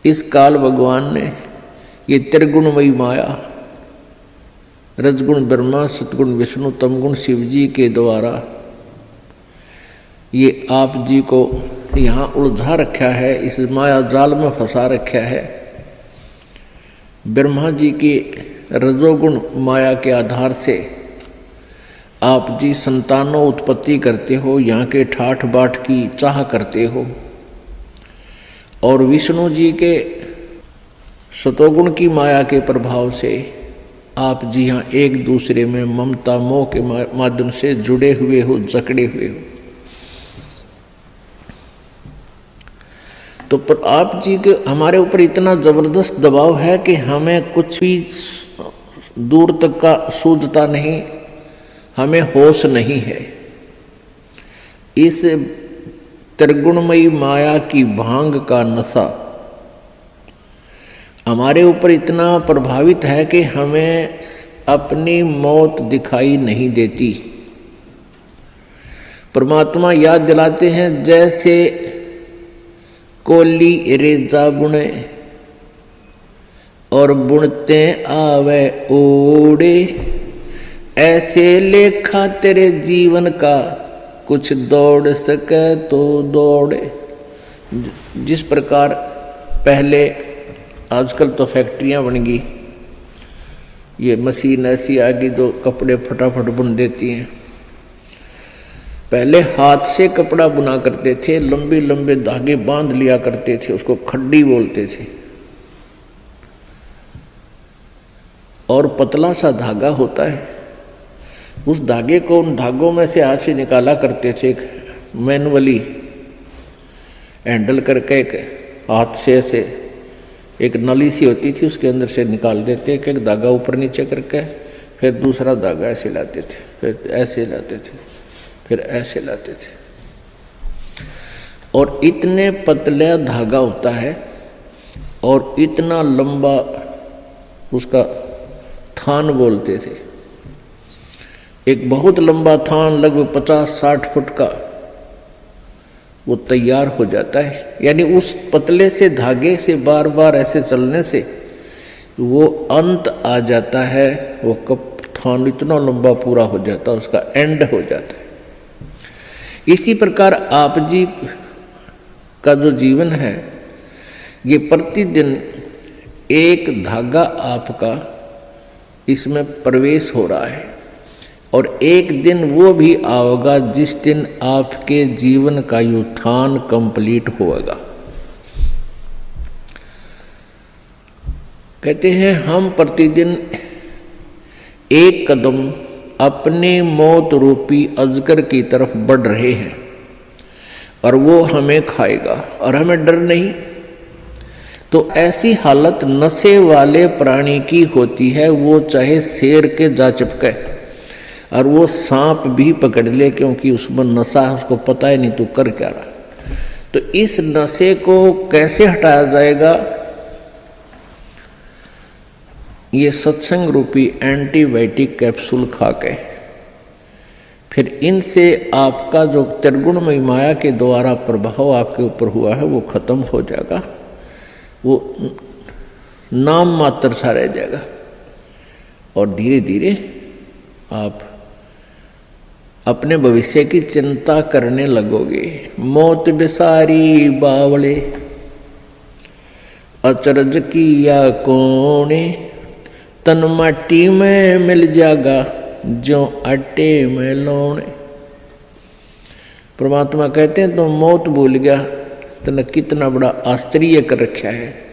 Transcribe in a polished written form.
इस काल भगवान ने ये त्रिगुणमयी माया, रजगुण ब्रह्मा, सतगुण विष्णु, तमगुण शिव जी के द्वारा ये आप जी को यहाँ उलझा रखा है, इस माया जाल में फंसा रखा है। ब्रह्मा जी की रजोगुण माया के आधार से आप जी संतानों उत्पत्ति करते हो, यहाँ के ठाठ बाट की चाह करते हो, और विष्णु जी के सतोगुण की माया के प्रभाव से आप जी यहाँ एक दूसरे में ममता मोह के माध्यम से जुड़े हुए हो, जकड़े हुए हो। तो पर आप जी के हमारे ऊपर इतना जबरदस्त दबाव है कि हमें कुछ भी दूर तक का सूझता नहीं, हमें होश नहीं है। इस त्रिगुणमयी माया की भांग का नशा हमारे ऊपर इतना प्रभावित है कि हमें अपनी मौत दिखाई नहीं देती। परमात्मा याद दिलाते हैं, जैसे कोली रेजा बुने और बुनते आवे ओड़े, ऐसे लेखा तेरे जीवन का कुछ दौड़ सके तो दौड़े। जिस प्रकार पहले, आजकल तो फैक्ट्रियां बन गई, ये मशीन ऐसी आ गई जो कपड़े फटाफट बुन देती हैं। पहले हाथ से कपड़ा बुना करते थे, लंबे लंबे धागे बांध लिया करते थे, उसको खड्डी बोलते थे, और पतला सा धागा होता है, उस धागे को उन धागों में से हाथ से निकाला करते थे, एक मैनुअली हैंडल करके एक हाथ से ऐसे एक नली सी होती थी, उसके अंदर से निकाल देते, एक धागा ऊपर नीचे करके, फिर दूसरा धागा ऐसे लाते थे, फिर ऐसे लाते थे, फिर ऐसे लाते थे, और इतने पतला धागा होता है और इतना लंबा उसका थान बोलते थे। एक बहुत लंबा थान लगभग 50-60 फुट का वो तैयार हो जाता है। यानी उस पतले से धागे से बार बार ऐसे चलने से वो अंत आ जाता है, वो कप थान इतना लंबा पूरा हो जाता है, उसका एंड हो जाता है। इसी प्रकार आप जी का जो जीवन है, ये प्रतिदिन एक धागा आपका इसमें प्रवेश हो रहा है, और एक दिन वो भी आएगा जिस दिन आपके जीवन का उत्थान कंप्लीट होगा। कहते हैं हम प्रतिदिन एक कदम अपने मौत रूपी अजगर की तरफ बढ़ रहे हैं, और वो हमें खाएगा और हमें डर नहीं। तो ऐसी हालत नशे वाले प्राणी की होती है, वो चाहे शेर के जा चिपके और वो सांप भी पकड़ ले, क्योंकि उसमें नशा है, उसको पता ही नहीं तू कर क्या रहा। तो इस नशे को कैसे हटाया जाएगा? ये सत्संग रूपी एंटीबायोटिक कैप्सूल खा के, फिर इनसे आपका जो त्रिगुणमयी माया के द्वारा प्रभाव आपके ऊपर हुआ है वो खत्म हो जाएगा, वो नाम मात्र सा रह जाएगा, और धीरे धीरे आप अपने भविष्य की चिंता करने लगोगे। मौत बिसारी बावले अचरज किया कोने, तन माटी में मिल जाएगा जो आटे में लौने। परमात्मा कहते हैं तो मौत भूल गया, तने कितना बड़ा आश्चर्य कर रखा है।